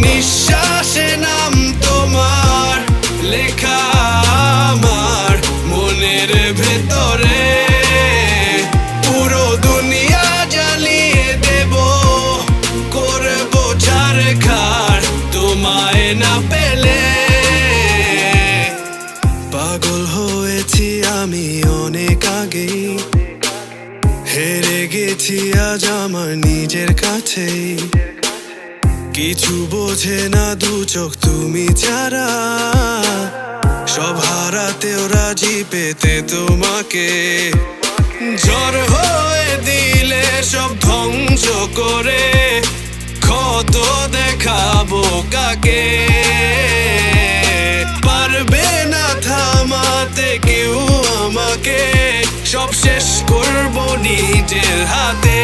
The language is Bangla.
নিঃশ্বাসে নাম তোমার লেখা আমার মনের ভেতরে। পুরো দুনিয়া জ্বালিয়ে দেব, করবো ছারখার তোমায় না পেলে। পাগল হয়েছি আমি অনেক আগেই, হেরে গেছি আজ আমার নিজের কাছেই। কিছু বোঝে না দু চোখ তুমি ছাড়া, সব হারাতেও রাজি পেতে তোমাকে। ঝড় হয়ে দিলে সব ধ্বংস করে ক্ষত দেখাবো কাকে। পারবে না থামাতে কেউ আমাকে, সব শেষ করবো নিজের হাতে।